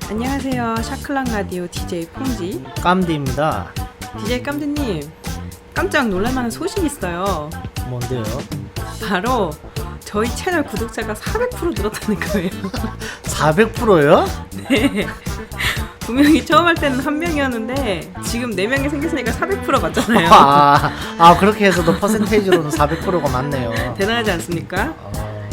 안녕하세요. 샤클락 라디오 DJ 퐁지 깜디입니다. DJ 깜디님, 깜짝 놀랄만한 소식이 있어요. 뭔데요? 바로 저희 채널 구독자가 400% 늘었다는 거예요. 400%요? 네. 분명히 처음 할 때는 한 명이었는데 지금 4명이 생겼으니까 400% 맞잖아요. 그렇게 해서도 퍼센테이지로는 400%가 맞네요. 대단하지 않습니까?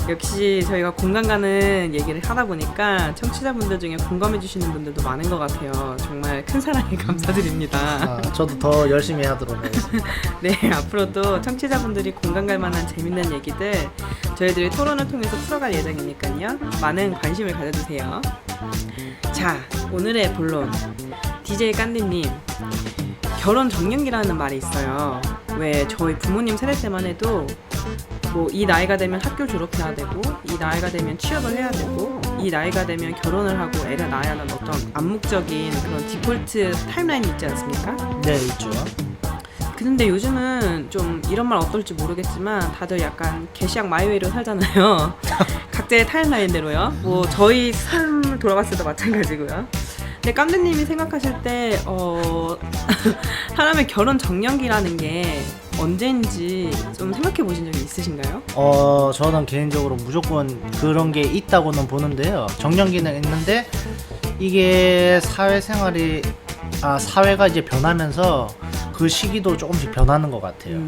역시 저희가 공감 가는 얘기를 하다 보니까 청취자분들 중에 공감해 주시는 분들도 많은 것 같아요. 정말 큰 사랑에 감사드립니다. 저도 더 열심히 하도록 하겠습니다. 네, 앞으로도 청취자분들이 공감 갈 만한 재밌는 얘기들 저희들이 토론을 통해서 풀어갈 예정이니까요. 많은 관심을 가져주세요. 자, 오늘의 본론. DJ 깐디님, 결혼 정년기라는 말이 있어요. 왜 저희 부모님 세대 때만 해도 뭐 이 나이가 되면 학교 졸업해야 되고, 이 나이가 되면 취업을 해야 되고, 이 나이가 되면 결혼을 하고 애를 낳아야 하는 어떤 암묵적인 그런 디폴트 타임라인이 있지 않습니까? 네, 있죠. 근데 요즘은 좀 이런 말 어떨지 모르겠지만 다들 약간 개시약 마이웨이로 살잖아요. 각자의 타임라인대로요. 뭐 저희 삶을 돌아봤을 때도 마찬가지고요. 근데 깜드님이 생각하실 때 사람의 결혼 정년기라는 게 언제인지 좀 생각해 보신 적이 있으신가요? 저는 개인적으로 무조건 그런 게 있다고는 보는데요. 정년기는 있는데 이게 사회가 이제 변하면서 그 시기도 조금씩 변하는 것 같아요.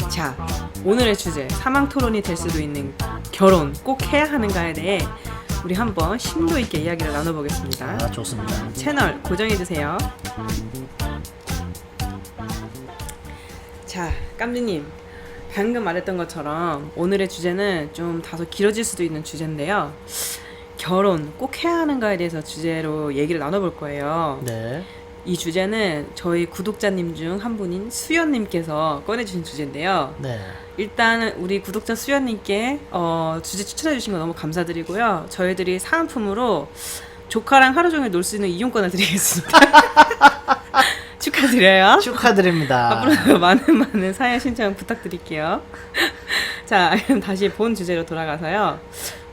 자, 오늘의 주제 사망 토론이 될 수도 있는 결혼 꼭 해야 하는가에 대해 우리 한번 심도 있게 이야기를 나눠보겠습니다. 좋습니다. 채널 고정해주세요. 자, 깜디님, 방금 말했던 것처럼 오늘의 주제는 좀 다소 길어질 수도 있는 주제인데요. 결혼 꼭 해야 하는가에 대해서 주제로 얘기를 나눠볼 거예요. 네. 이 주제는 저희 구독자님 중 한 분인 수연님께서 꺼내주신 주제인데요. 네. 일단 우리 구독자 수연님께 주제 추천해주신 거 너무 감사드리고요. 저희들이 사은품으로 조카랑 하루 종일 놀 수 있는 이용권을 드리겠습니다. 축하드려요. 축하드립니다. 앞으로도 많은 사연 신청 부탁드릴게요. 자, 그럼 다시 본 주제로 돌아가서요.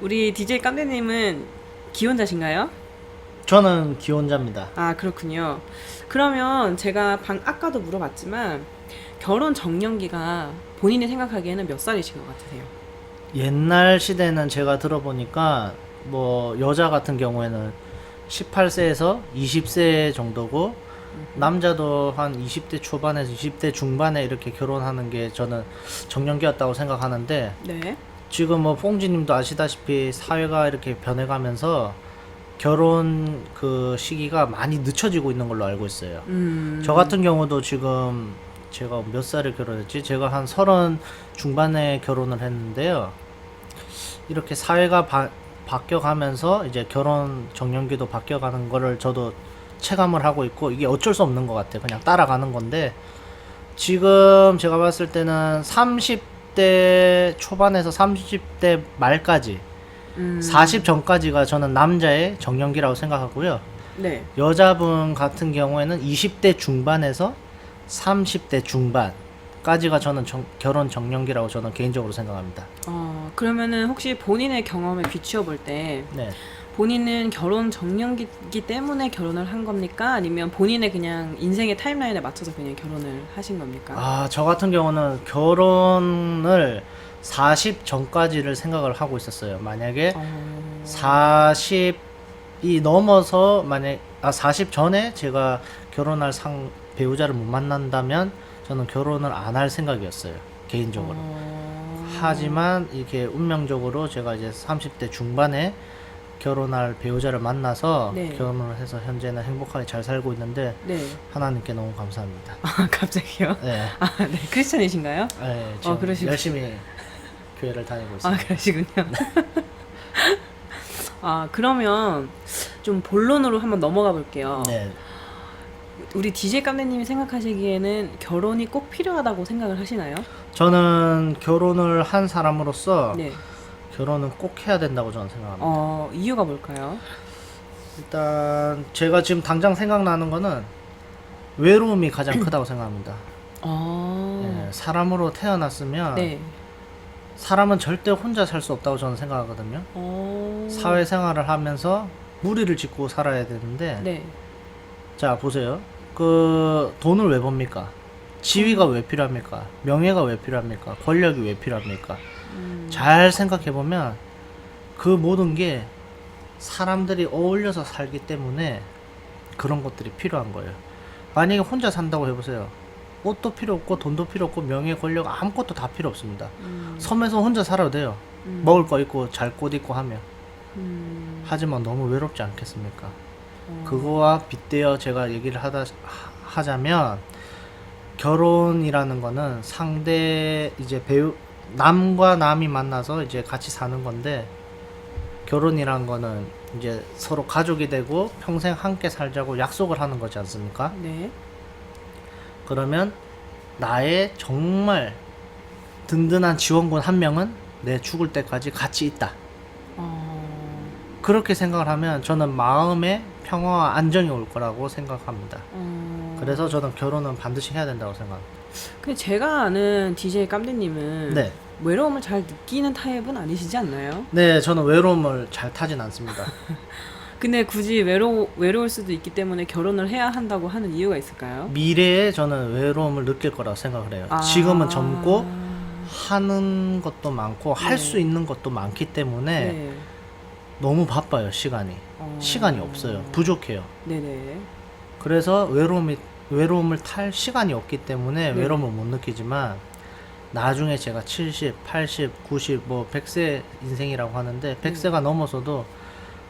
우리 DJ 깜대님은 기혼자신가요? 저는 기혼자입니다. 아, 그렇군요. 그러면 제가 아까도 물어봤지만 결혼 정년기가 본인이 생각하기에는 몇 살이신 것 같으세요? 옛날 시대는 제가 들어보니까 뭐 여자 같은 경우에는 18세에서 20세 정도고 남자도 한 20대 초반에서 20대 중반에 이렇게 결혼하는 게 저는 정년기였다고 생각하는데 네. 지금 뭐 퐁지님도 아시다시피 사회가 이렇게 변해가면서 결혼 그 시기가 많이 늦춰지고 있는 걸로 알고 있어요. 저 같은 경우도 지금 제가 몇 살에 결혼했지? 제가 한 30 중반에 결혼을 했는데요. 이렇게 사회가 바뀌어가면서 이제 결혼 정년기도 바뀌어가는 거를 저도 체감을 하고 있고 이게 어쩔 수 없는 것 같아요. 그냥 따라가는 건데 지금 제가 봤을 때는 30대 초반에서 30대 말까지 40 전까지가 저는 남자의 정년기라고 생각하고요. 네. 여자분 같은 경우에는 20대 중반에서 30대 중반까지가 저는 결혼 정년기라고 저는 개인적으로 생각합니다. 그러면은 혹시 본인의 경험에 비추어 볼 때 네. 본인은 결혼 정년기이기 때문에 결혼을 한 겁니까? 아니면 본인의 그냥 인생의 타임라인에 맞춰서 그냥 결혼을 하신 겁니까? 저 같은 경우는 결혼을 40 전까지를 생각을 하고 있었어요. 만약에 40이 넘어서 40 전에 제가 결혼할 배우자를 못 만난다면 저는 결혼을 안 할 생각이었어요. 개인적으로. 하지만 이렇게 운명적으로 제가 이제 30대 중반에 결혼할 배우자를 만나서 네. 결혼을 해서 현재는 행복하게 잘 살고 있는데 네. 하나님께 너무 감사합니다. 갑자기요? 네. 네. 크리스찬이신가요? 네, 지금 그러시군요. 열심히 교회를 다니고 있습니다. 그러시군요. 그러면 좀 본론으로 한번 넘어가 볼게요. 네. 우리 DJ 깜대님이 생각하시기에는 결혼이 꼭 필요하다고 생각을 하시나요? 저는 결혼을 한 사람으로서 네. 결혼은 꼭 해야 된다고 저는 생각합니다. 이유가 뭘까요? 일단 제가 지금 당장 생각나는 거는 외로움이 가장 크다고 생각합니다. 아, 네, 사람으로 태어났으면 네. 사람은 절대 혼자 살 수 없다고 저는 생각하거든요. 사회생활을 하면서 무리를 짓고 살아야 되는데 네. 자 보세요. 그 돈을 왜 법니까? 지위가 왜 필요합니까? 명예가 왜 필요합니까? 권력이 왜 필요합니까? 잘 생각해보면 그 모든 게 사람들이 어울려서 살기 때문에 그런 것들이 필요한 거예요. 만약에 혼자 산다고 해보세요. 옷도 필요 없고 돈도 필요 없고 명예 권력 아무것도 다 필요 없습니다. 섬에서 혼자 살아도 돼요. 먹을 거 있고 잘 곳 있고 하면. 하지만 너무 외롭지 않겠습니까? 그거와 빗대어 제가 얘기를 하자면 결혼이라는 거는 상대 이제 배우 남과 남이 만나서 이제 같이 사는 건데 결혼이란 거는 이제 서로 가족이 되고 평생 함께 살자고 약속을 하는 거지 않습니까? 네. 그러면 나의 정말 든든한 지원군 한 명은 내 죽을 때까지 같이 있다. 그렇게 생각을 하면 저는 마음의 평화와 안정이 올 거라고 생각합니다. 그래서 저는 결혼은 반드시 해야 된다고 생각합니다. 근데 제가 아는 DJ 깜디님은 네. 외로움을 잘 느끼는 타입은 아니시지 않나요? 네, 저는 외로움을 잘 타진 않습니다. 근데 굳이 외로울 수도 있기 때문에 결혼을 해야 한다고 하는 이유가 있을까요? 미래에 저는 외로움을 느낄 거라고 생각을 해요. 아. 지금은 젊고 하는 것도 많고 할 네. 수 있는 것도 많기 때문에 네. 너무 바빠요. 시간이 없어요. 부족해요. 네네. 그래서 외로움을 탈 시간이 없기 때문에 네. 외로움을 못 느끼지만 나중에 제가 70, 80, 90, 뭐 100세 인생이라고 하는데 100세가 넘어서도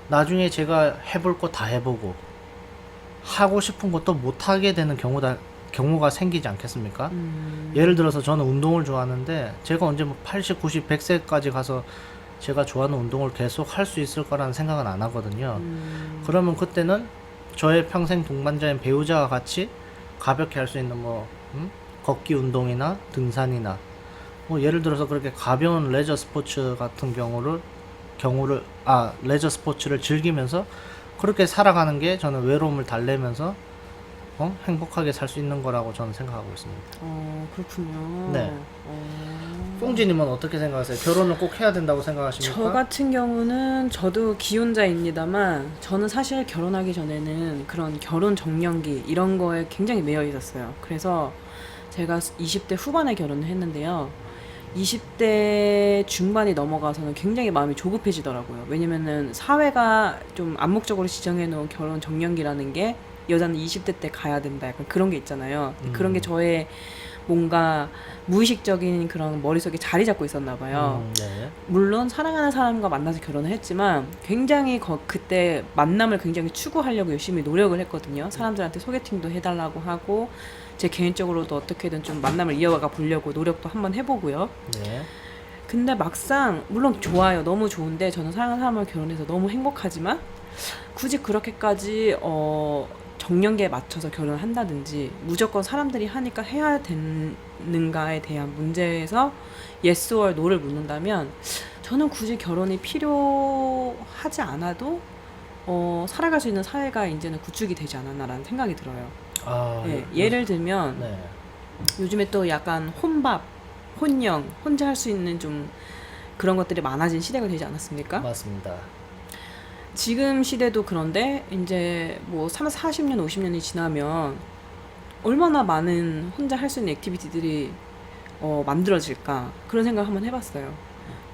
나중에 제가 해볼 거 다 해보고 하고 싶은 것도 못 하게 되는 경우가 생기지 않겠습니까? 예를 들어서 저는 운동을 좋아하는데 제가 언제 뭐 80, 90, 100세까지 가서 제가 좋아하는 운동을 계속 할 수 있을 거라는 생각은 안 하거든요. 그러면 그때는 저의 평생 동반자인 배우자와 같이 가볍게 할 수 있는 걷기 운동이나 등산이나 뭐 예를 들어서 그렇게 가벼운 레저 스포츠 같은 레저 스포츠를 즐기면서 그렇게 살아가는 게 저는 외로움을 달래면서 행복하게 살 수 있는 거라고 저는 생각하고 있습니다. 그렇군요. 네. 뽕지님은 어떻게 생각하세요? 결혼을 꼭 해야 된다고 생각하십니까? 저 같은 경우는 저도 기혼자입니다만 저는 사실 결혼하기 전에는 그런 결혼 정년기 이런 거에 굉장히 매여 있었어요. 그래서 제가 20대 후반에 결혼을 했는데요. 20대 중반이 넘어가서는 굉장히 마음이 조급해지더라고요. 왜냐면은 사회가 좀 암묵적으로 지정해 놓은 결혼 정년기라는 게 여자는 20대 때 가야 된다. 약간 그런 게 있잖아요. 그런 게 저의 뭔가 무의식적인 그런 머릿속에 자리 잡고 있었나 봐요. 네. 물론 사랑하는 사람과 만나서 결혼을 했지만 굉장히 그때 만남을 굉장히 추구하려고 열심히 노력을 했거든요. 사람들한테 소개팅도 해달라고 하고 제 개인적으로도 어떻게든 좀 만남을 이어가 보려고 노력도 한번 해보고요. 네. 근데 막상 물론 좋아요. 너무 좋은데 저는 사랑하는 사람을 결혼해서 너무 행복하지만 굳이 그렇게까지 정년기에 맞춰서 결혼을 한다든지 무조건 사람들이 하니까 해야 되는가에 대한 문제에서 yes or no를 묻는다면 저는 굳이 결혼이 필요하지 않아도 살아갈 수 있는 사회가 이제는 구축이 되지 않았나라는 생각이 들어요. 네, 예를 들면 네. 요즘에 또 약간 혼밥, 혼영, 혼자 할 수 있는 좀 그런 것들이 많아진 시대가 되지 않았습니까? 맞습니다. 지금 시대도 그런데 이제 뭐 40년, 50년이 지나면 얼마나 많은 혼자 할 수 있는 액티비티들이 만들어질까 그런 생각 한번 해봤어요.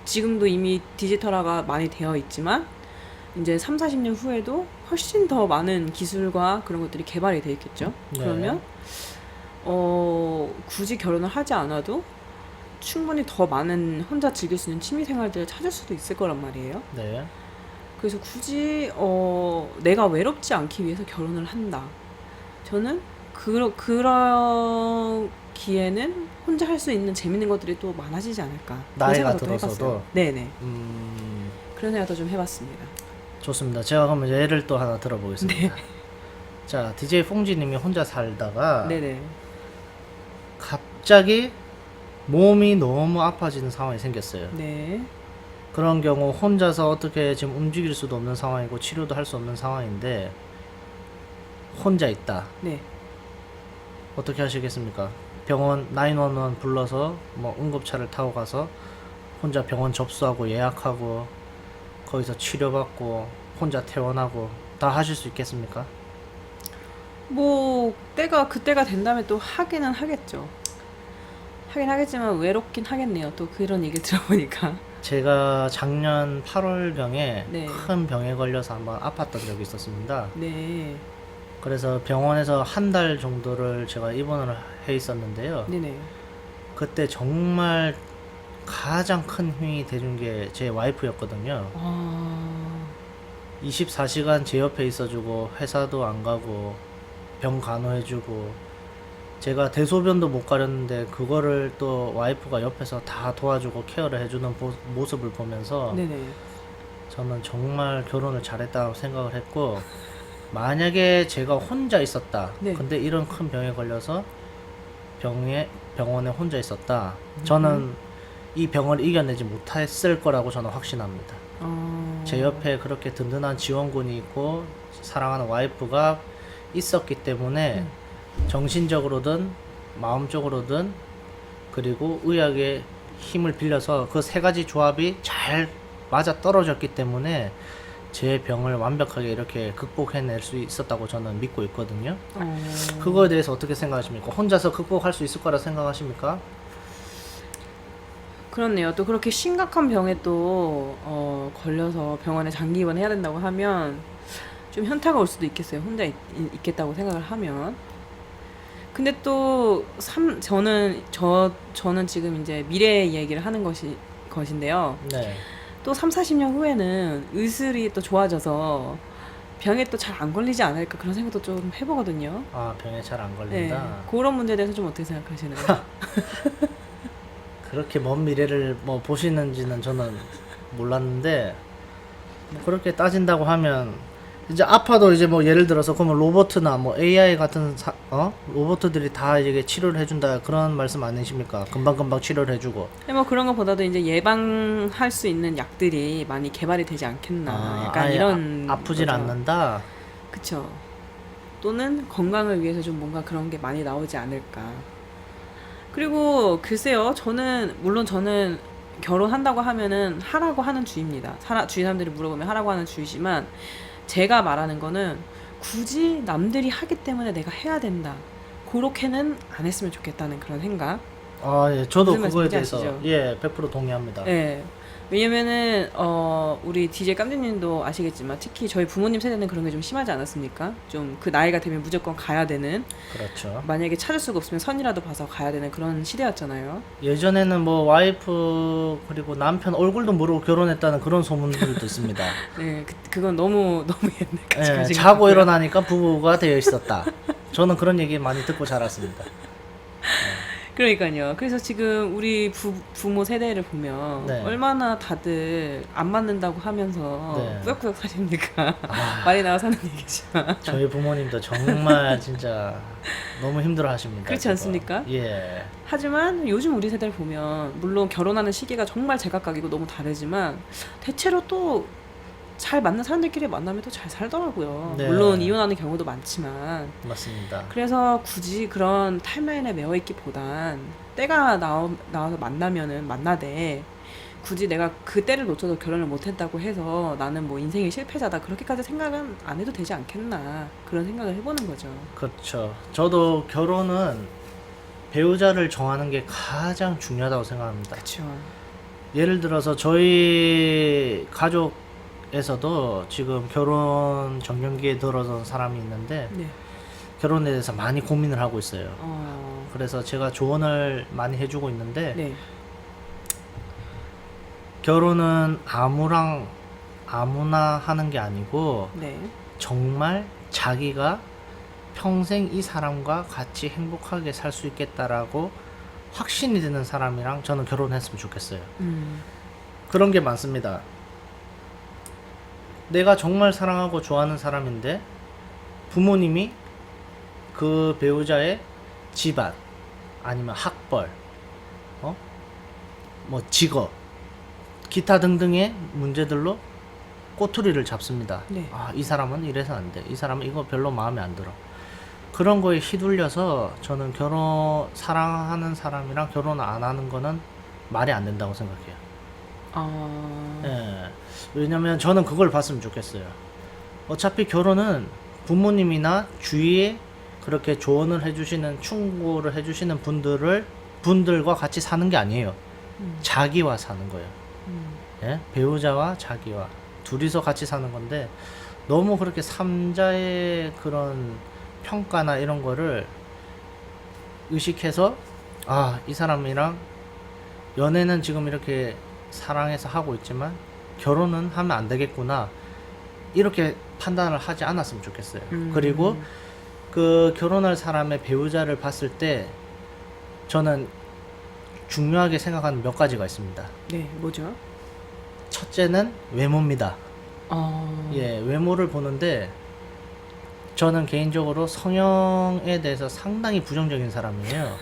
지금도 이미 디지털화가 많이 되어 있지만 이제 3, 40년 후에도 훨씬 더 많은 기술과 그런 것들이 개발이 되어 있겠죠. 네. 그러면 굳이 결혼을 하지 않아도 충분히 더 많은 혼자 즐길 수 있는 취미 생활들을 찾을 수도 있을 거란 말이에요. 네. 그래서 굳이 내가 외롭지 않기 위해서 결혼을 한다. 저는 그러기에는 혼자 할 수 있는 재밌는 것들이 또 많아지지 않을까. 그런 나이가 생각도 또 들어서도? 해봤어요. 네네. 그런 생각도 좀 해봤습니다. 좋습니다. 제가 그러면 예를 또 하나 들어보겠습니다. 자, DJ 퐁지님이 혼자 살다가 네네. 갑자기 몸이 너무 아파지는 상황이 생겼어요. 네. 그런 경우 혼자서 어떻게 지금 움직일 수도 없는 상황이고 치료도 할 수 없는 상황인데 혼자 있다. 네. 어떻게 하시겠습니까? 병원 911 불러서 뭐 응급차를 타고 가서 혼자 병원 접수하고 예약하고 거기서 치료받고 혼자 퇴원하고 다 하실 수 있겠습니까? 뭐 그때가 된다면 또 하기는 하겠죠. 하긴 하겠지만 외롭긴 하겠네요. 또 그런 얘기를 들어보니까. 제가 작년 8월경에 네. 큰 병에 걸려서 한번 아팠던 적이 있었습니다. 네. 그래서 병원에서 한 달 정도를 제가 입원을 해 있었는데요. 네네. 그때 정말 가장 큰 힘이 돼준 게 제 와이프였거든요. 아, 24시간 제 옆에 있어주고 회사도 안 가고 병 간호해주고 제가 대소변도 못 가렸는데 그거를 또 와이프가 옆에서 다 도와주고 케어를 해주는 모습을 보면서 네네. 저는 정말 결혼을 잘했다고 생각을 했고 만약에 제가 혼자 있었다. 네. 근데 이런 큰 병에 걸려서 병원에 혼자 있었다. 저는 이 병을 이겨내지 못했을 거라고 저는 확신합니다. 제 옆에 그렇게 든든한 지원군이 있고 사랑하는 와이프가 있었기 때문에 정신적으로든 마음적으로든 그리고 의학의 힘을 빌려서 그 세 가지 조합이 잘 맞아 떨어졌기 때문에 제 병을 완벽하게 이렇게 극복해낼 수 있었다고 저는 믿고 있거든요. 그거에 대해서 어떻게 생각하십니까? 혼자서 극복할 수 있을 거라 생각하십니까? 그렇네요. 또 그렇게 심각한 병에 또 걸려서 병원에 장기 입원해야 된다고 하면 좀 현타가 올 수도 있겠어요. 혼자 있겠다고 생각을 하면. 근데 또 저는 지금 이제 미래 얘기를 하는 것인데요. 네. 또 3, 40년 후에는 의술이 또 좋아져서 병에 또 잘 안 걸리지 않을까 그런 생각도 좀 해보거든요. 아, 병에 잘 안 네. 걸린다. 그런 문제에 대해서 좀 어떻게 생각하시나요? 그렇게 먼 미래를 뭐 보시는지는 저는 몰랐는데 뭐 그렇게 따진다고 하면 이제 아파도 이제 뭐 예를 들어서 그러면 로봇이나 뭐 AI 같은 로봇들이 다 이게 치료를 해준다 그런 말씀 아니십니까? 금방금방 치료를 해주고. 뭐 그런 것보다도 이제 예방할 수 있는 약들이 많이 개발이 되지 않겠나. 약간 아예 이런 아프질 거죠. 않는다. 그쵸. 또는 건강을 위해서 좀 뭔가 그런 게 많이 나오지 않을까. 그리고 글쎄요, 물론 저는 결혼한다고 하면은 하라고 하는 주의입니다. 주위 사람들이 물어보면 하라고 하는 주의지만, 제가 말하는 거는 굳이 남들이 하기 때문에 내가 해야 된다. 그렇게는 안 했으면 좋겠다는 그런 생각. 아, 예, 저도 무슨 그거에 말씀인지 대해서 아시죠? 예, 100% 동의합니다. 예. 왜냐면은 우리 DJ 깜지님도 아시겠지만 특히 저희 부모님 세대는 그런 게 좀 심하지 않았습니까? 좀 그 나이가 되면 무조건 가야 되는, 그렇죠. 만약에 찾을 수가 없으면 선이라도 봐서 가야 되는 그런 시대였잖아요. 예전에는 뭐 와이프 그리고 남편 얼굴도 모르고 결혼했다는 그런 소문들도 있습니다. 네, 그건 너무 옛날까지 예, 가지고 자고 있고요. 일어나니까 부부가 되어 있었다. 저는 그런 얘기 많이 듣고 자랐습니다. 그러니까요. 그래서 지금 우리 부모 세대를 보면 네. 얼마나 다들 안 맞는다고 하면서 네. 꾸역꾸역 사십니까? 아. 말이 나와서 하는 얘기지만. 저희 부모님도 정말 진짜 너무 힘들어 하십니다. 그렇지 그거. 않습니까? 예. 하지만 요즘 우리 세대를 보면 물론 결혼하는 시기가 정말 제각각이고 너무 다르지만 대체로 또 잘 맞는 사람들끼리 만나면 또 잘 살더라고요. 네. 물론 이혼하는 경우도 많지만. 맞습니다. 그래서 굳이 그런 타임라인에 매여 있기보단 때가 나와서 만나되 굳이 내가 그 때를 놓쳐서 결혼을 못했다고 해서 나는 뭐 인생의 실패자다 그렇게까지 생각은 안 해도 되지 않겠나 그런 생각을 해보는 거죠. 그렇죠. 저도 결혼은 배우자를 정하는 게 가장 중요하다고 생각합니다. 그렇죠. 예를 들어서 저희 가족에서도 지금 결혼 정년기에 들어선 사람이 있는데 네. 결혼에 대해서 많이 고민을 하고 있어요. 어, 그래서 제가 조언을 많이 해주고 있는데 네. 결혼은 아무나 하는 게 아니고 네. 정말 자기가 평생 이 사람과 같이 행복하게 살 수 있겠다라고 확신이 드는 사람이랑 저는 결혼했으면 좋겠어요. 그런 게 많습니다. 내가 정말 사랑하고 좋아하는 사람인데 부모님이 그 배우자의 집안 아니면 학벌, 뭐 직업, 기타 등등의 문제들로 꼬투리를 잡습니다. 네. 아, 이 사람은 이래서 안 돼. 이 사람은 이거 별로 마음에 안 들어. 그런 거에 휘둘려서 저는 사랑하는 사람이랑 결혼 안 하는 거는 말이 안 된다고 생각해요. 예. 왜냐면 저는 그걸 봤으면 좋겠어요. 어차피 결혼은 부모님이나 주위에 그렇게 조언을 해주시는, 충고를 해주시는 분들과 같이 사는 게 아니에요. 자기와 사는 거예요. 예? 배우자와 자기와 둘이서 같이 사는 건데, 너무 그렇게 삼자의 그런 평가나 이런 거를 의식해서, 아, 이 사람이랑 연애는 지금 이렇게 사랑해서 하고 있지만 결혼은 하면 안 되겠구나, 이렇게 판단을 하지 않았으면 좋겠어요. 그리고 그 결혼할 사람의 배우자를 봤을 때 저는 중요하게 생각하는 몇 가지가 있습니다. 네, 뭐죠? 첫째는 외모입니다. 예, 외모를 보는데 저는 개인적으로 성형에 대해서 상당히 부정적인 사람이에요.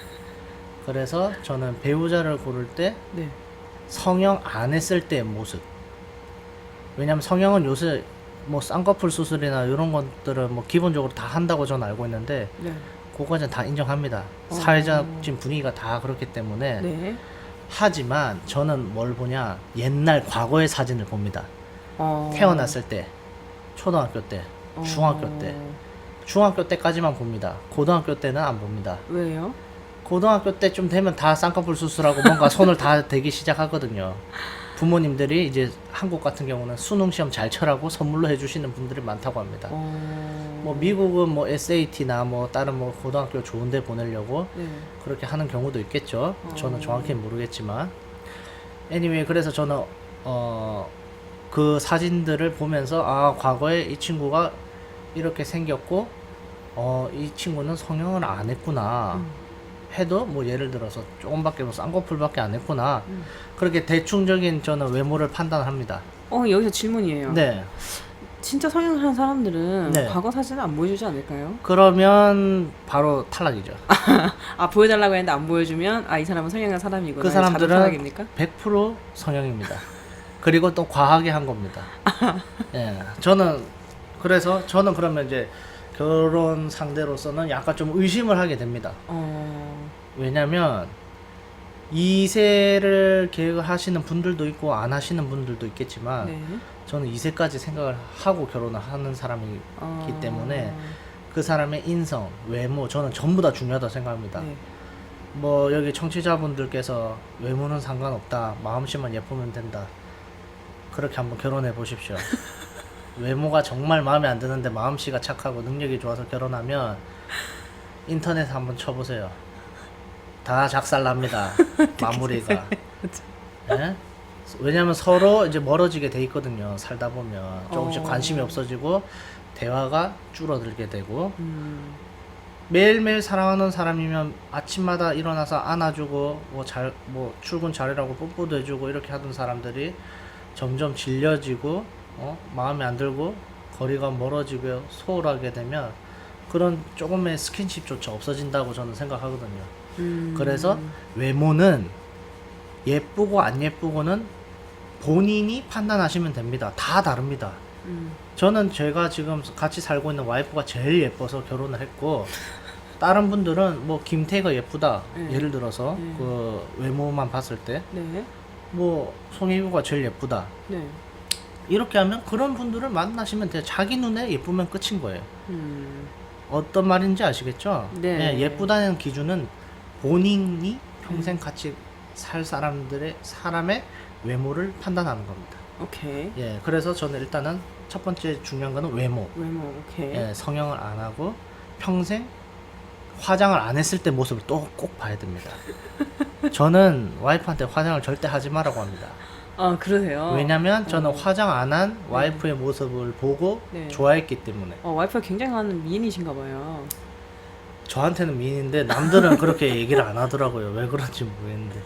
그래서 저는 배우자를 고를 때 네. 성형 안 했을 때의 모습. 왜냐면 성형은 요새 뭐 쌍꺼풀 수술이나 이런 것들은 뭐 기본적으로 다 한다고 저는 알고 있는데, 네. 그거는 다 인정합니다. 사회적인 분위기가 다 그렇기 때문에. 네. 하지만 저는 뭘 보냐, 옛날 과거의 사진을 봅니다. 태어났을 때, 초등학교 때, 중학교 때, 중학교 때까지만 봅니다. 고등학교 때는 안 봅니다. 왜요? 고등학교 때쯤 되면 다 쌍꺼풀 수술하고 뭔가 손을 다 대기 시작하거든요. 부모님들이 이제 한국 같은 경우는 수능 시험 잘 쳐라고 선물로 해주시는 분들이 많다고 합니다. 뭐 미국은 뭐 SAT나 뭐 다른 뭐 고등학교 좋은데 보내려고 네. 그렇게 하는 경우도 있겠죠. 저는 정확히는 모르겠지만, anyway, 그래서 저는 그 사진들을 보면서, 아, 과거에 이 친구가 이렇게 생겼고 이 친구는 성형을 안 했구나. 해도 뭐 예를 들어서 조금밖에 뭐 쌍꺼풀밖에 안 했구나. 그렇게 대충적인 저는 외모를 판단합니다. 여기서 질문이에요. 네. 진짜 성형을 하는 사람들은 네. 과거 사진을 안 보여주지 않을까요? 그러면 바로 탈락이죠. 보여달라고 했는데 안 보여주면 이 사람은 성형한 사람이구나. 그 자동 사람들은 탈락입니까? 100% 성형입니다. 그리고 또 과하게 한 겁니다. 예. 그래서 저는 그러면 이제 결혼 상대로서는 약간 좀 의심을 하게 됩니다. 왜냐면 2세를 계획을 하시는 분들도 있고 안 하시는 분들도 있겠지만, 네. 저는 2세까지 생각을 하고 결혼을 하는 사람이기 때문에 그 사람의 인성, 외모, 저는 전부 다 중요하다고 생각합니다. 네. 뭐 여기 청취자분들께서 외모는 상관없다, 마음씨만 예쁘면 된다, 그렇게 한번 결혼해 보십시오. 외모가 정말 마음에 안 드는데 마음씨가 착하고 능력이 좋아서 결혼하면 인터넷 한번 쳐보세요. 다 작살납니다. 마무리가. 예? 왜냐면 서로 이제 멀어지게 돼 있거든요. 살다 보면 조금씩 관심이 없어지고 대화가 줄어들게 되고, 매일매일 사랑하는 사람이면 아침마다 일어나서 안아주고 뭐 출근 잘해라고 뽀뽀도 해주고 이렇게 하던 사람들이 점점 질려지고 마음에 안 들고 거리가 멀어지고 소홀하게 되면 그런 조금의 스킨십조차 없어진다고 저는 생각하거든요. 그래서 외모는 예쁘고 안 예쁘고는 본인이 판단하시면 됩니다. 다 다릅니다. 저는 제가 지금 같이 살고 있는 와이프가 제일 예뻐서 결혼을 했고, 다른 분들은 뭐 김태희가 예쁘다, 예를 들어서 그 외모만 봤을 때, 네. 뭐 송혜교가 제일 예쁘다, 네. 이렇게 하면 그런 분들을 만나시면 돼요. 자기 눈에 예쁘면 끝인 거예요. 어떤 말인지 아시겠죠? 네. 예쁘다는 기준은 본인이 평생 같이 살 사람의 외모를 판단하는 겁니다. 오케이. 예, 그래서 저는 일단은 첫 번째 중요한 거는 외모. 오케이. 예, 성형을 안 하고 평생 화장을 안 했을 때 모습을 또 꼭 봐야 됩니다. 저는 와이프한테 화장을 절대 하지 말라고 합니다. 그러세요? 왜냐면 저는 화장 안 한 와이프의 모습을 보고 네. 좋아했기 때문에. 와이프가 굉장한 미인이신가 봐요. 저한테는 미인인데 남들은 그렇게 얘기를 안 하더라고요. 왜 그런지 모르겠는데.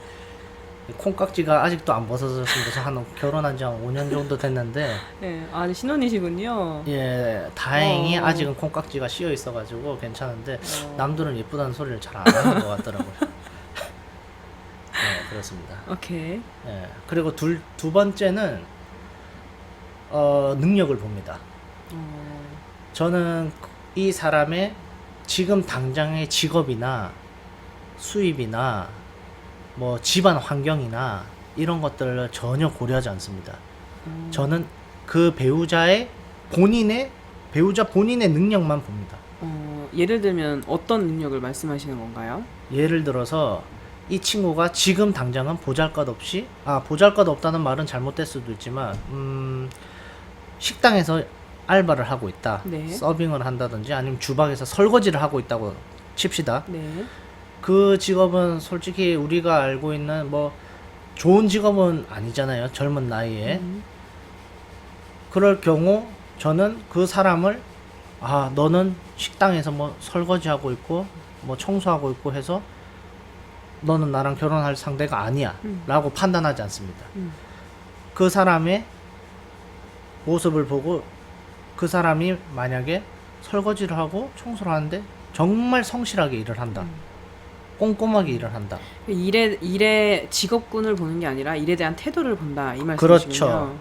콩깍지가 아직도 안 벗어졌습니다. 한 결혼한 지 한 5년 정도 됐는데, 네. 신혼이시군요. 예, 다행히 아직은 콩깍지가 씌어 있어가지고 괜찮은데, 남들은 예쁘다는 소리를 잘 안 하는 것 같더라고요. 네, 그렇습니다. 오케이. 예, 그리고 두 번째는 능력을 봅니다. 저는 이 사람의 지금 당장의 직업이나 수입이나 뭐 집안 환경이나 이런 것들을 전혀 고려하지 않습니다. 저는 그 배우자 본인의 능력만 봅니다. 예를 들면 어떤 능력을 말씀하시는 건가요? 예를 들어서 이 친구가 지금 당장은 보잘것없이, 보잘것없다는 말은 잘못될 수도 있지만 식당에서 알바를 하고 있다. 네. 서빙을 한다든지 아니면 주방에서 설거지를 하고 있다고 칩시다. 네. 그 직업은 솔직히 우리가 알고 있는 뭐 좋은 직업은 아니잖아요. 젊은 나이에. 그럴 경우 저는 그 사람을 너는 식당에서 뭐 설거지하고 있고 뭐 청소하고 있고 해서 너는 나랑 결혼할 상대가 아니야 라고 판단하지 않습니다. 그 사람의 모습을 보고 그 사람이 만약에 설거지를 하고 청소를 하는데 정말 성실하게 일을 한다. 꼼꼼하게 일을 한다. 일의 직업군을 보는 게 아니라 일에 대한 태도를 본다 이 말씀이시군요. 그렇죠.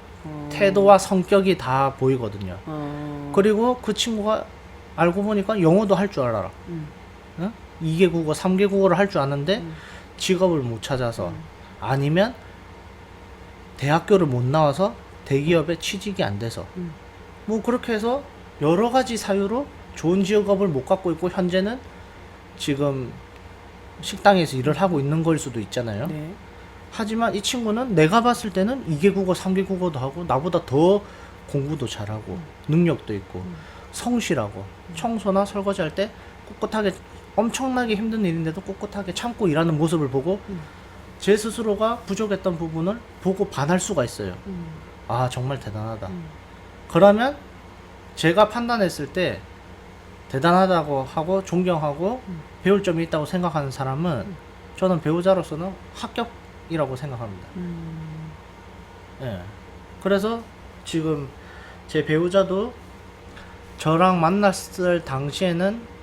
태도와 성격이 다 보이거든요. 그리고 그 친구가 알고 보니까 영어도 할 줄 알아. 응? 2개 국어, 3개 국어를 할 줄 아는데 직업을 못 찾아서 아니면 대학교를 못 나와서 대기업에 취직이 안 돼서 뭐 그렇게 해서 여러 가지 사유로 좋은 직업을 못 갖고 있고 현재는 지금 식당에서 일을 하고 있는 걸 수도 있잖아요. 네. 하지만 이 친구는 내가 봤을 때는 2개 국어, 3개 국어도 하고 나보다 더 공부도 잘하고 능력도 있고 성실하고 청소나 설거지 할 때 꿋꿋하게 엄청나게 힘든 일인데도 꿋꿋하게 참고 일하는 모습을 보고 제 스스로가 부족했던 부분을 보고 반할 수가 있어요. 정말 대단하다. 그러면 제가 판단했을 때 대단하다고 하고 존경하고 배울 점이 있다고 생각하는 사람은 저는 배우자로서는 합격이라고 생각합니다. 예. 그래서 지금 제 배우자도 저랑 만났을 당시에는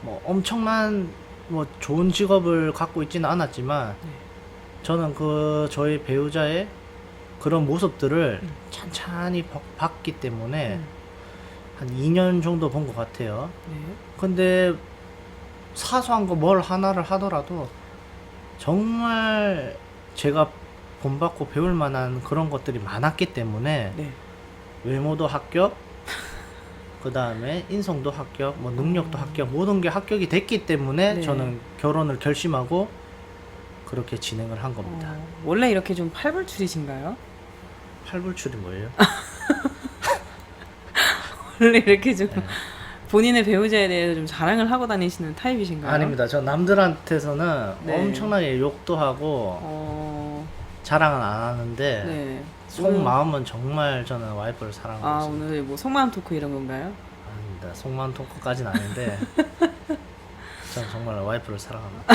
뭐 엄청난 뭐 좋은 직업을 갖고 있지는 않았지만 저는 저희 배우자의 그런 모습들을 찬찬히 봤기 때문에 한 2년 정도 본 것 같아요. 네. 근데 사소한 거 뭘 하나를 하더라도 정말 제가 본받고 배울 만한 그런 것들이 많았기 때문에 네. 외모도 합격, 그 다음에 인성도 합격, 뭐 능력도 합격, 모든 게 합격이 됐기 때문에 네. 저는 결혼을 결심하고 그렇게 진행을 한 겁니다. 원래 이렇게 좀 팔불출이신가요? 팔불출이 뭐예요? 원래 이렇게 좀 네. 본인의 배우자에 대해서 좀 자랑을 하고 다니시는 타입이신가요? 아닙니다. 저 남들한테서는 네. 엄청나게 욕도 하고 자랑은 안 하는데 네. 속마음은 정말 저는 와이프를 사랑하고 있습니다. 오늘 뭐 속마음 토크 이런 건가요? 아닙니다. 속마음 토크까지는 아닌데 저는 정말 와이프를 사랑합니다.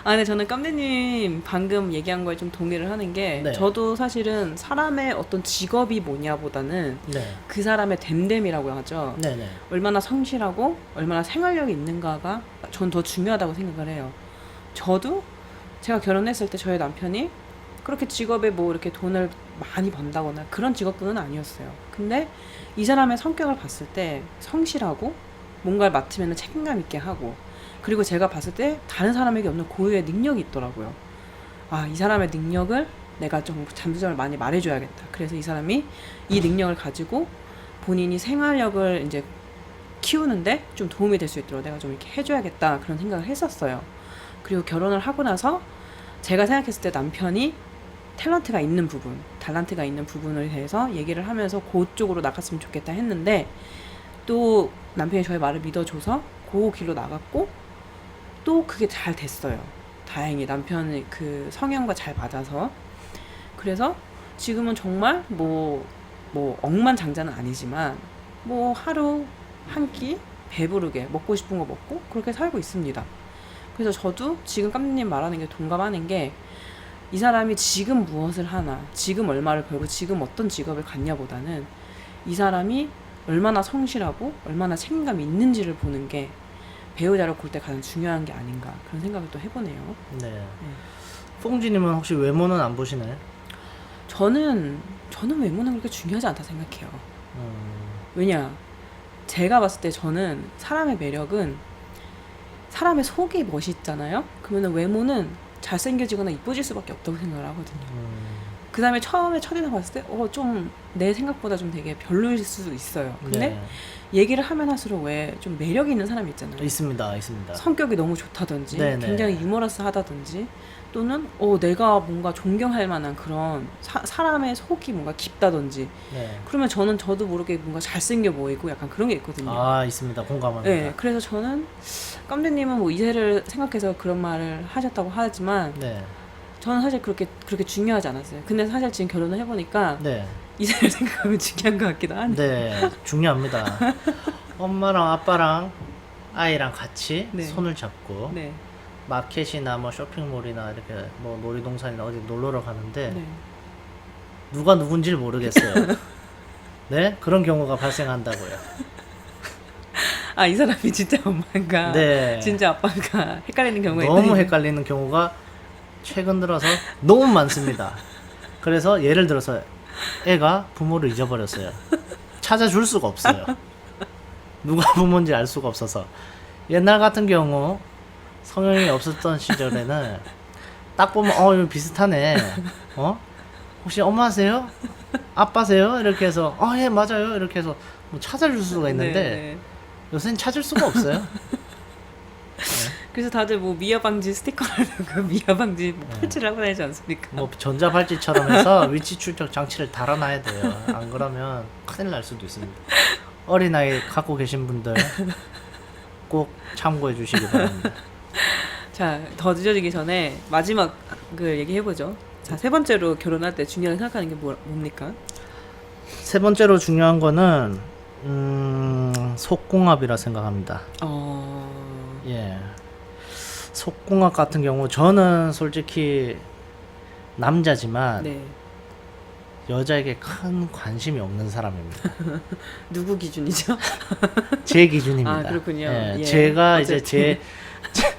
근데 저는 깜대님 방금 얘기한 거에 좀 동의를 하는 게 네. 저도 사실은 사람의 어떤 직업이 뭐냐보다는 네. 그 사람의 됨됨이라고 하죠. 네네. 얼마나 성실하고 얼마나 생활력이 있는가가 전 더 중요하다고 생각을 해요. 저도 제가 결혼했을 때 저희 남편이 그렇게 직업에 뭐 이렇게 돈을 많이 번다거나 그런 직업군은 아니었어요. 근데 이 사람의 성격을 봤을 때 성실하고 뭔가를 맡으면 책임감 있게 하고 그리고 제가 봤을 때 다른 사람에게 없는 고유의 능력이 있더라고요. 이 사람의 능력을 내가 좀 장점을 많이 말해줘야겠다. 그래서 이 사람이 이 능력을 가지고 본인이 생활력을 이제 키우는데 좀 도움이 될 수 있도록 내가 좀 이렇게 해줘야겠다. 그런 생각을 했었어요. 그리고 결혼을 하고 나서 제가 생각했을 때 남편이 탤런트가 있는 부분, 달란트가 있는 부분에 대해서 얘기를 하면서 그쪽으로 나갔으면 좋겠다 했는데 또 남편이 저의 말을 믿어줘서 그 길로 나갔고 또 그게 잘 됐어요. 다행히 남편의 그 성향과 잘 맞아서. 그래서 지금은 정말 뭐 억만장자는 아니지만 뭐 하루 한 끼 배부르게 먹고 싶은 거 먹고 그렇게 살고 있습니다. 그래서 저도 지금 깜님 말하는 게 동감하는 게 이 사람이 지금 무엇을 하나, 지금 얼마를 벌고 지금 어떤 직업을 갖냐보다는 이 사람이 얼마나 성실하고 얼마나 책임감이 있는지를 보는 게 배우자를 골 때 가장 중요한 게 아닌가 그런 생각을 또 해보네요. 네. 뽕지님은 혹시 외모는 안 보시나요? 저는 외모는 그렇게 중요하지 않다 생각해요. 왜냐 제가 봤을 때 저는 사람의 매력은 사람의 속이 멋있잖아요. 그러면 외모는 잘생겨지거나 이뻐질 수밖에 없다고 생각을 하거든요. 그 다음에 처음에 첫인상 봤을 때 좀 내 생각보다 좀 되게 별로일 수도 있어요. 근데 네. 얘기를 하면 할수록 왜 좀 매력이 있는 사람이 있잖아요. 있습니다. 성격이 너무 좋다든지 네네. 굉장히 유머러스하다든지 또는 내가 뭔가 존경할 만한 그런 사람의 속이 뭔가 깊다든지 네. 그러면 저도 모르게 뭔가 잘생겨 보이고 약간 그런 게 있거든요. 아, 있습니다. 공감합니다. 네, 그래서 저는 깜대님은 뭐 이세를 생각해서 그런 말을 하셨다고 하지만 네. 저는 사실 그렇게 중요하지 않았어요. 근데 사실 지금 결혼을 해보니까 네. 이세를 생각하면 중요한 것 같기도 하네. 네. 중요합니다. 엄마랑 아빠랑 아이랑 같이 네. 손을 잡고 네, 마켓이나 뭐 쇼핑몰이나 이렇게 뭐 놀이동산이나 어디 놀러를 가는데 네. 누가 누군지를 모르겠어요. 네? 그런 경우가 발생한다고요. 아, 이 사람이 진짜 엄마인가? 네. 진짜 아빠인가? 헷갈리는 경우가 너무 있다니까. 헷갈리는 경우가 최근 들어서 너무 많습니다. 그래서 예를 들어서 애가 부모를 잊어버렸어요. 찾아줄 수가 없어요. 누가 부모인지 알 수가 없어서. 옛날 같은 경우 성형이 없었던 시절에는 딱 보면 이거 비슷하네. 혹시 엄마세요? 아빠세요? 이렇게 해서 예 맞아요. 이렇게 해서 뭐 찾아줄 수가 있는데 네. 요새는 찾을 수가 없어요. 그래서 다들 뭐 미아 방지 스티커라든가 미아 방지 뭐 팔찌를 하고 다니지 않습니까? 뭐 전자발찌처럼 해서 위치 추적 장치를 달아놔야 돼요. 안 그러면 큰일 날 수도 있습니다. 어린아이 갖고 계신 분들 꼭 참고해 주시기 바랍니다. 자, 더 늦어지기 전에 마지막 그 얘기 해보죠. 자, 세 번째로 결혼할 때 중요하게 생각하는 게 뭡니까? 세 번째로 중요한 거는 속궁합이라 생각합니다. 예. 속궁합 같은 경우 저는 솔직히 남자지만 네. 여자에게 큰 관심이 없는 사람입니다. 누구 기준이죠? 제 기준입니다. 아, 그렇군요. 예, 예. 제가 이제 어쨌든. 제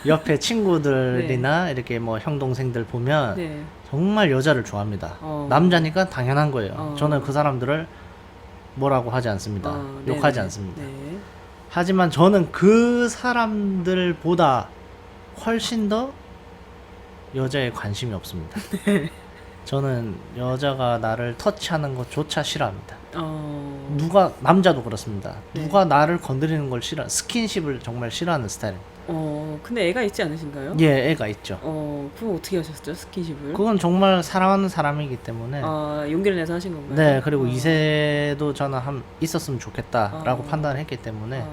옆에 친구들이나 이렇게 뭐 형 동생들 보면 네. 정말 여자를 좋아합니다. 남자니까 당연한 거예요. 저는 그 사람들을 뭐라고 하지 않습니다. 욕하지 네네. 않습니다. 네. 하지만 저는 그 사람들보다 훨씬 더 여자에 관심이 없습니다. 저는 여자가 나를 터치하는 것조차 싫어합니다. 누가 남자도 그렇습니다. 네. 누가 나를 건드리는 걸 싫어, 스킨십을 정말 싫어하는 스타일입니다. 근데 애가 있지 않으신가요? 예, 애가 있죠. 그럼 어떻게 하셨죠? 스킨십을? 그건 정말 사랑하는 사람이기 때문에. 용기를 내서 하신 건가요? 네, 그리고 이세도 저는 있었으면 좋겠다라고 아. 판단을 했기 때문에 아,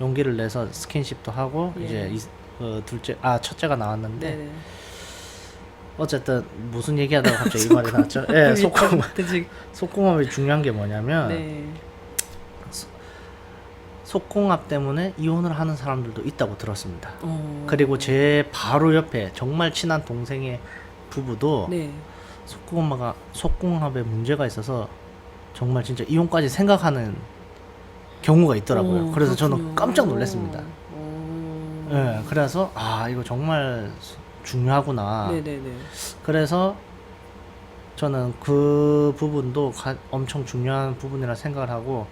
용기를 내서 스킨십도 하고 예. 이제 첫째가 나왔는데 네네. 어쨌든 무슨 얘기하다가 갑자기 이 말이 나왔죠? 예, 지금. 속궁합이 중요한 게 뭐냐면 네. 속궁합 때문에 이혼을 하는 사람들도 있다고 들었습니다. 그리고 네. 제 바로 옆에 정말 친한 동생의 부부도 네. 속궁합에 문제가 있어서 정말 진짜 이혼까지 생각하는 경우가 있더라고요. 그래서 그렇군요. 저는 깜짝 놀랐습니다. 예, 그래서 이거 정말 중요하구나. 네네네. 그래서 저는 그 부분도 엄청 중요한 부분이라 생각을 하고,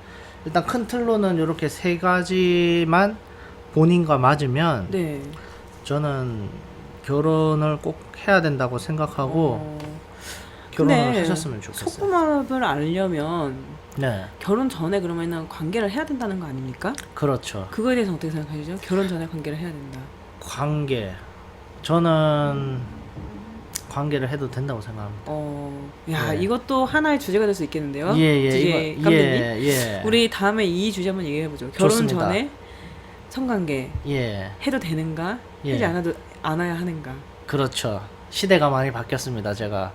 일단 큰 틀로는 이렇게 세 가지만 본인과 맞으면 네. 저는 결혼을 꼭 해야 된다고 생각하고 결혼을 근데 하셨으면 좋겠어요. 속궁합을 알려면 네, 결혼 전에 그러면은 관계를 해야 된다는 거 아닙니까? 그렇죠. 그거에 대해서 어떻게 생각하시죠? 결혼 전에 관계를 해야 된다. 관계, 저는 관계를 해도 된다고 생각합니다. 야, 네. 이것도 하나의 주제가 될 수 있겠는데요. 예, DJ 이거, 감독님. 예. 우리 다음에 이 주제 한번 얘기해 보죠. 결혼 좋습니다. 전에 성관계 예, 해도 되는가? 예. 하지 않아야 하는가? 그렇죠. 시대가 많이 바뀌었습니다. 제가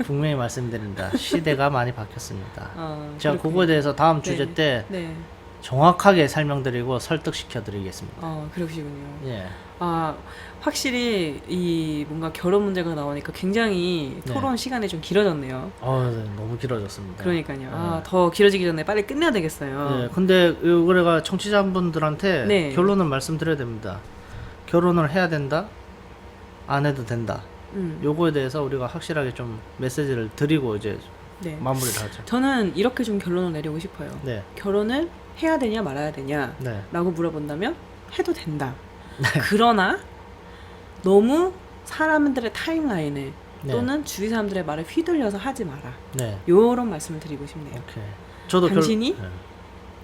분명히 말씀드립니다. 시대가 많이 바뀌었습니다. 제가 그렇군요. 그거에 대해서 다음 주제 네. 때 네. 정확하게 설명드리고 설득시켜 드리겠습니다. 그러시군요. 예. 확실히 이 뭔가 결혼 문제가 나오니까 굉장히 네. 토론 시간이 좀 길어졌네요. 네, 너무 길어졌습니다. 그러니까요. 더 길어지기 전에 빨리 끝내야 되겠어요. 네, 근데 이거가 청취자분들한테 네. 결론은 말씀드려야 됩니다. 결혼을 해야 된다? 안 해도 된다. 요거에 대해서 우리가 확실하게 좀 메시지를 드리고 이제 네. 마무리를 하죠. 저는 이렇게 좀 결론을 내리고 싶어요. 네. 결혼을 해야 되냐 말아야 되냐 네. 라고 물어본다면 해도 된다. 그러나 너무 사람들의 타임라인에 네. 또는 주위 사람들의 말에 휘둘려서 하지 마라. 네. 요런 말씀을 드리고 싶네요. 오케이. 저도 당신이 네.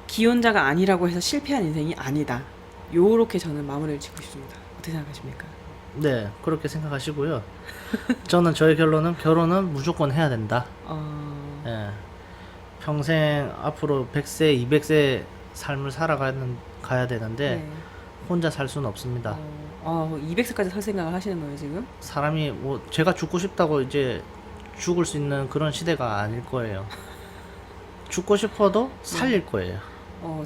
기혼자가 아니라고 해서 실패한 인생이 아니다. 요렇게 저는 마무리를 짓고 싶습니다. 어떻게 생각하십니까? 네, 그렇게 생각하시고요. 저는 저의 결론은 결혼은 무조건 해야 된다. 예. 평생 앞으로 100세, 200세 삶을 가야 되는데 네. 혼자 살 수는 없습니다. 200세까지 살 생각을 하시는 거예요 지금? 사람이 뭐 제가 죽고 싶다고 이제 죽을 수 있는 그런 시대가 아닐 거예요. 죽고 싶어도 살릴 거예요.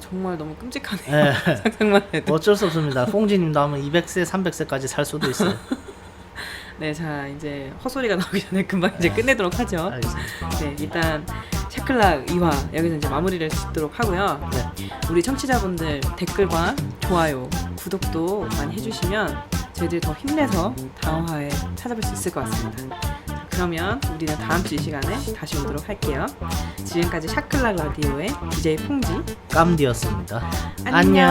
정말 너무 끔찍하네요. 예. 상상만 해도. 어쩔 수 없습니다. 퐁지님도 하면 200세, 300세까지 살 수도 있어요. 네, 자 이제 헛소리가 나오기 전에 금방 이제 끝내도록 하죠. 알겠습니다. 네, 일단 샤클락 2화 여기서 이제 마무리를 짓도록 하고요. 네. 우리 청취자분들 댓글과 좋아요, 구독도 많이 해주시면 저희들이 더 힘내서 다음 화에 찾아뵐 수 있을 것 같습니다. 자, 그러면 우리는 다음 주 이 시간에 다시 오도록 할게요. 지금까지 샤클락 라디오의 DJ 퐁지 깜디였습니다. 안녕.